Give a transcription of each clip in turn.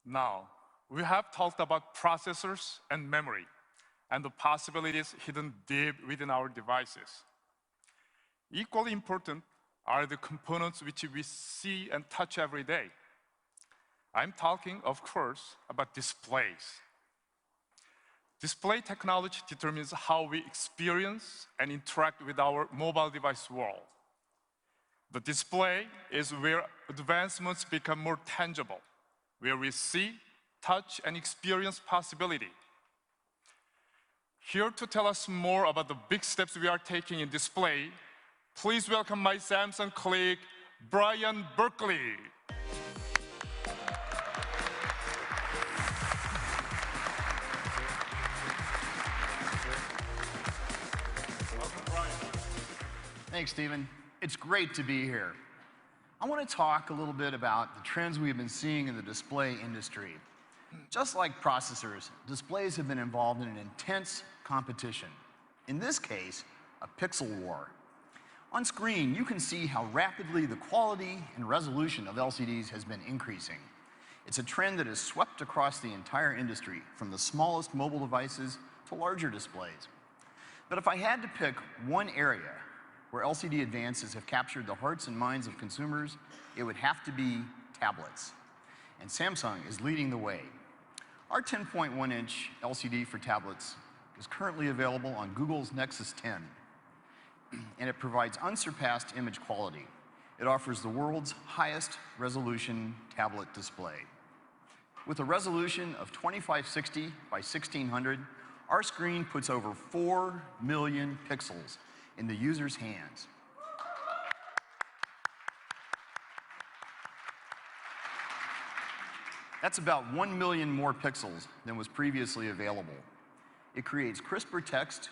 Now, we have talked about processors and memory, and the possibilities hidden deep within our devices. Equally important are the components which we see and touch every day. I'm talking, of course, about displays. Display technology determines how we experience and interact with our mobile device world. The display is where advancements become more tangible, where we see, touch, and experience possibility. Here to tell us more about the big steps we are taking in display, please welcome my Samsung colleague, Brian Berkeley. Welcome, Brian. Thanks, Stephen. It's great to be here. I want to talk a little bit about the trends we've been seeing in the display industry. Just like processors, displays have been involved in an intense competition. In this case, a pixel war. On screen, you can see how rapidly the quality and resolution of LCDs has been increasing. It's a trend that has swept across the entire industry, from the smallest mobile devices to larger displays. But if I had to pick one area where LCD advances have captured the hearts and minds of consumers, it would have to be tablets. And Samsung is leading the way. Our 10.1-inch LCD for tablets is currently available on Google's Nexus 10, and it provides unsurpassed image quality. It offers the world's highest resolution tablet display. With a resolution of 2560 by 1600, our screen puts over 4 million pixels in the user's hands. That's about 1 million more pixels than was previously available. It creates crisper text,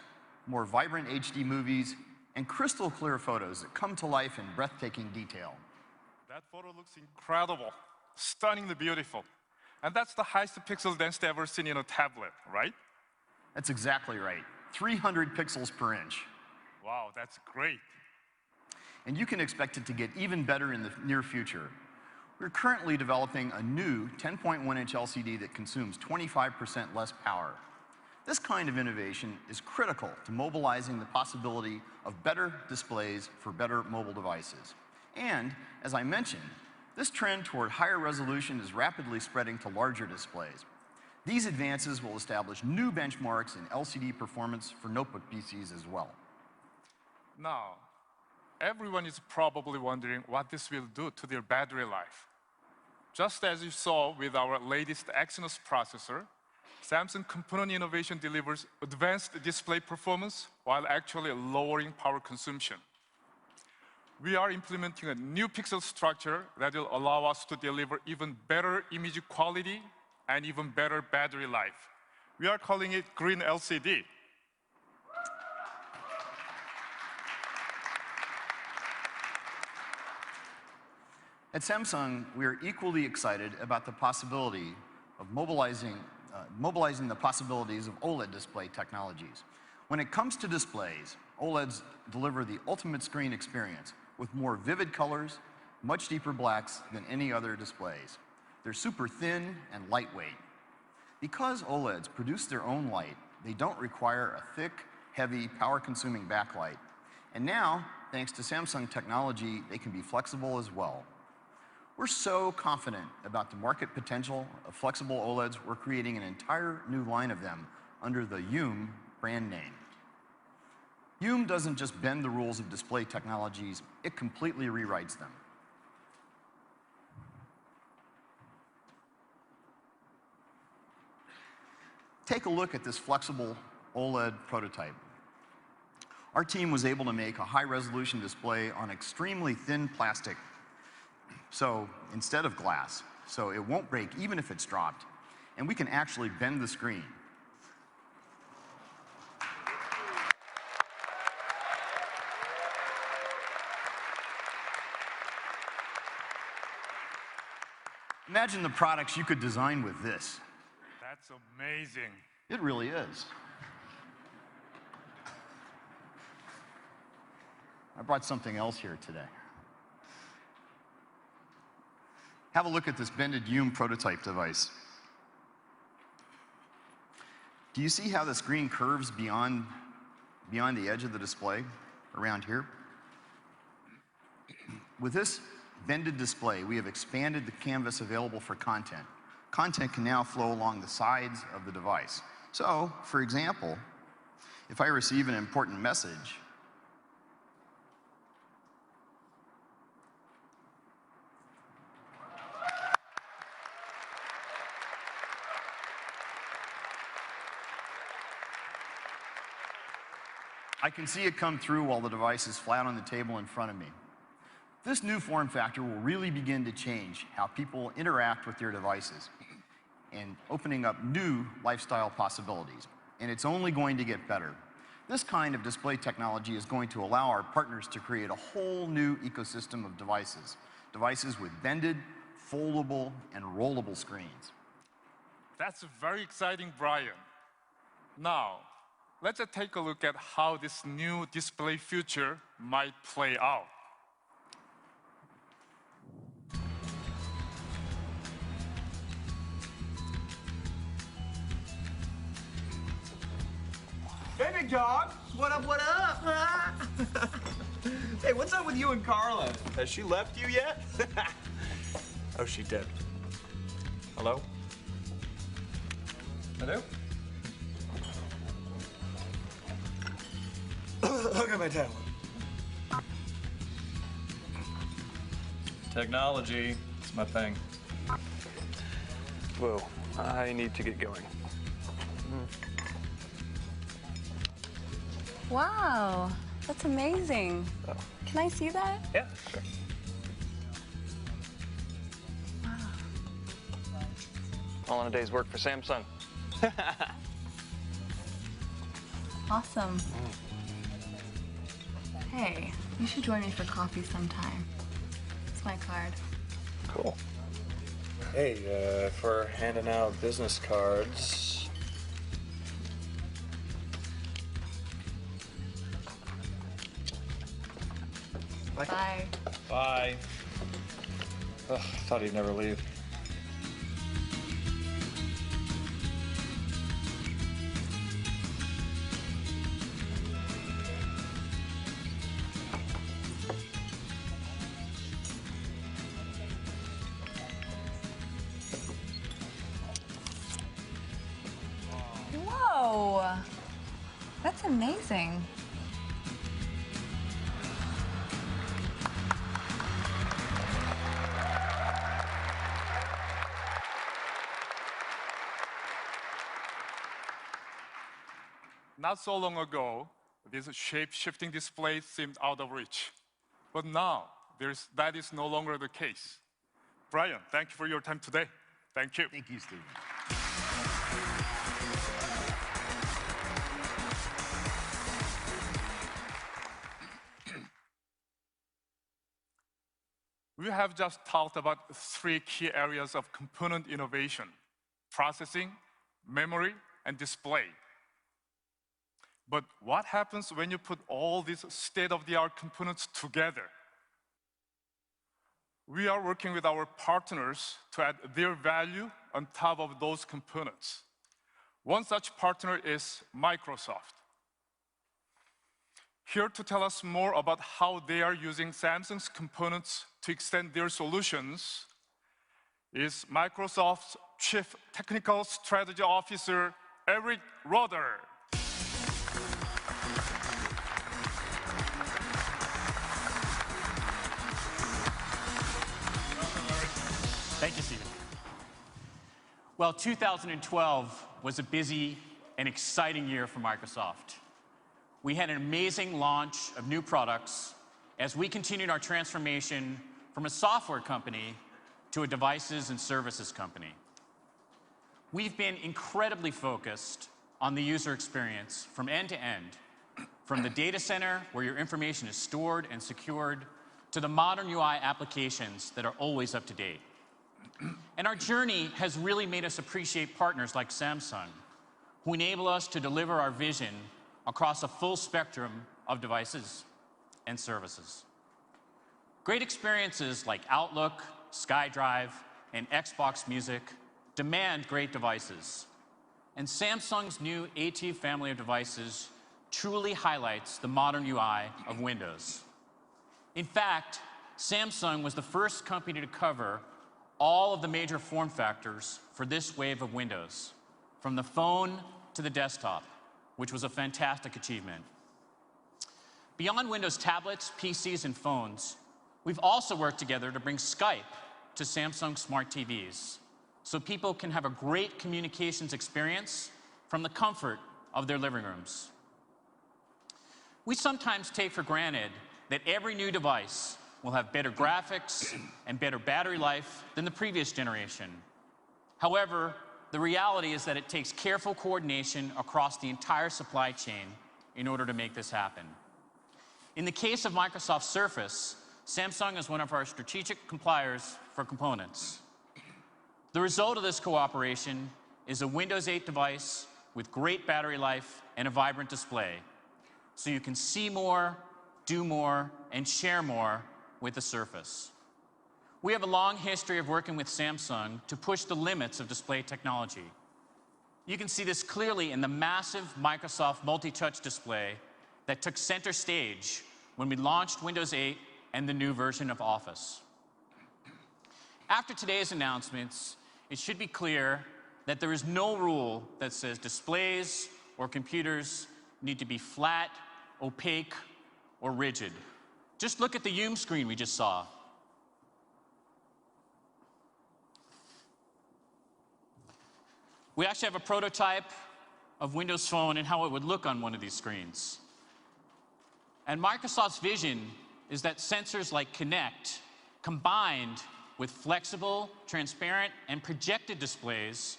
more vibrant HD movies, and crystal clear photos that come to life in breathtaking detail. That photo looks incredible, stunningly beautiful. And that's the highest pixel density ever seen in a tablet, right? That's exactly right. 300 pixels per inch. Wow, that's great. And you can expect it to get even better in the near future. We're currently developing a new 10.1-inch LCD that consumes 25% less power. This kind of innovation is critical to mobilizing the possibility of better displays for better mobile devices. And, as I mentioned, this trend toward higher resolution is rapidly spreading to larger displays. These advances will establish new benchmarks in LCD performance for notebook PCs as well. Now, everyone is probably wondering what this will do to their battery life. Just as you saw with our latest Exynos processor, Samsung component innovation delivers advanced display performance while actually lowering power consumption. We are implementing a new pixel structure that will allow us to deliver even better image quality and even better battery life. We are calling it Green LCD. At Samsung, we are equally excited about the possibility of mobilizing the possibilities of OLED display technologies. When it comes to displays, OLEDs deliver the ultimate screen experience with more vivid colors, much deeper blacks than any other displays. They're super thin and lightweight. Because OLEDs produce their own light, they don't require a thick, heavy, power-consuming backlight. And now, thanks to Samsung technology, they can be flexible as well. We're so confident about the market potential of flexible OLEDs, we're creating an entire new line of them under the Youm brand name. Youm doesn't just bend the rules of display technologies, it completely rewrites them. Take a look at this flexible OLED prototype. Our team was able to make a high-resolution display on extremely thin plastic, so instead of glass, so it won't break even if it's dropped, and we can actually bend the screen. Imagine the products you could design with this. That's amazing. It really is. I brought something else here today. Have a look at this bended Youm prototype device. Do you see how the screen curves beyond the edge of the display around here? With this bended display, we have expanded the canvas available for content. Content can now flow along the sides of the device. So, for example, if I receive an important message, I can see it come through while the device is flat on the table in front of me. This new form factor will really begin to change how people interact with their devices and opening up new lifestyle possibilities. And it's only going to get better. This kind of display technology is going to allow our partners to create a whole new ecosystem of devices. Devices with bended, foldable, and rollable screens. That's very exciting, Brian. Now, let's take a look at how this new display future might play out. Hey, big dog. What up, what up? Hey, what's up with you and Carla? Has she left you yet? Oh, she did. Hello? Hello? Look at my tablet. Technology, it's my thing. Whoa, I need to get going. Wow, that's amazing. Oh. Can I see that? Yeah, sure. All in a day's work for Samsung. Awesome. Hey, you should join me for coffee sometime. It's my card. Cool. Hey, for handing out business cards. Bye. Bye. Ugh, I thought he'd never leave. Whoa, that's amazing. Not so long ago, this shape-shifting display seemed out of reach. But now, that is no longer the case. Brian, thank you for your time today. Thank you. Thank you, Stephen. We have just talked about 3 key areas of component innovation: processing, memory, and display. But what happens when you put all these state-of-the-art components together? We are working with our partners to add their value on top of those components. One such partner is Microsoft. Here to tell us more about how they are using Samsung's components to extend their solutions is Microsoft's Chief Technical Strategy Officer, Eric Roeder. Thank you, Stephen. Well, 2012 was a busy and exciting year for Microsoft. We had an amazing launch of new products as we continued our transformation from a software company to a devices and services company. We've been incredibly focused on the user experience from end to end, from the data center where your information is stored and secured, to the modern UI applications that are always up to date. And our journey has really made us appreciate partners like Samsung, who enable us to deliver our vision across a full spectrum of devices and services. Great experiences like Outlook, SkyDrive, and Xbox Music demand great devices. and Samsung's new AT family of devices truly highlights the modern UI of Windows. In fact, Samsung was the first company to cover all of the major form factors for this wave of Windows, from the phone to the desktop, which was a fantastic achievement. Beyond Windows tablets, PCs, and phones, we've also worked together to bring Skype to Samsung smart TVs, so people can have a great communications experience from the comfort of their living rooms. We sometimes take for granted that every new device will have better graphics and better battery life than the previous generation. However, the reality is that it takes careful coordination across the entire supply chain in order to make this happen. In the case of Microsoft Surface, Samsung is one of our strategic suppliers for components. The result of this cooperation is a Windows 8 device with great battery life and a vibrant display, so you can see more, do more, and share more with the Surface. We have a long history of working with Samsung to push the limits of display technology. You can see this clearly in the massive Microsoft multi-touch display that took center stage when we launched Windows 8 and the new version of Office. After today's announcements, it should be clear that there is no rule that says displays or computers need to be flat, opaque, or rigid. Just look at the Youm screen we just saw. We actually have a prototype of Windows Phone and how it would look on one of these screens. And Microsoft's vision is that sensors like Kinect, combined with flexible, transparent, and projected displays,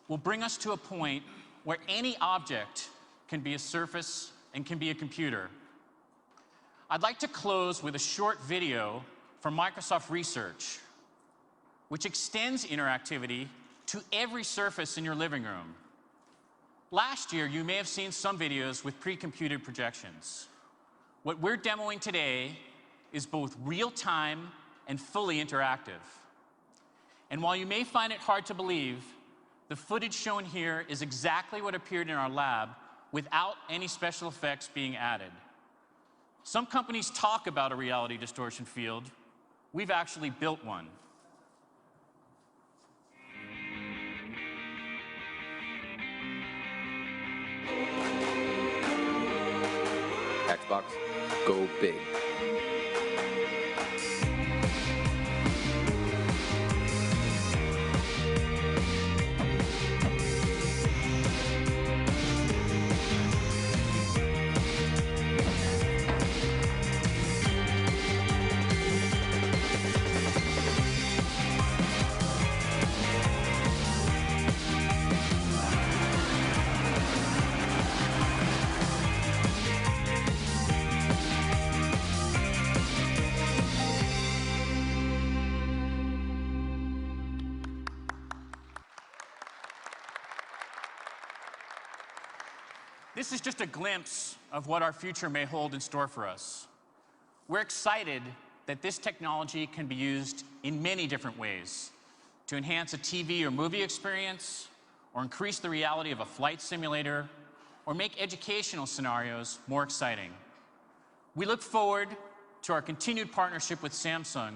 will bring us to a point where any object can be a surface and can be a computer. I'd like to close with a short video from Microsoft Research, which extends interactivity to every surface in your living room. Last year, you may have seen some videos with pre-computed projections. What we're demoing today is both real-time and fully interactive. And while you may find it hard to believe, the footage shown here is exactly what appeared in our lab without any special effects being added. Some companies talk about a reality distortion field. We've actually built one. Xbox, go big. This is just a glimpse of what our future may hold in store for us. We're excited that this technology can be used in many different ways to enhance a TV or movie experience, or increase the reality of a flight simulator, or make educational scenarios more exciting. We look forward to our continued partnership with Samsung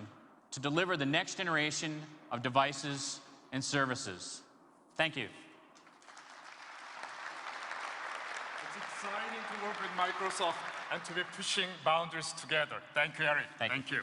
to deliver the next generation of devices and services. Thank you. It's exciting to work with Microsoft and to be pushing boundaries together. Thank you, Eric. Thank you. Thank you.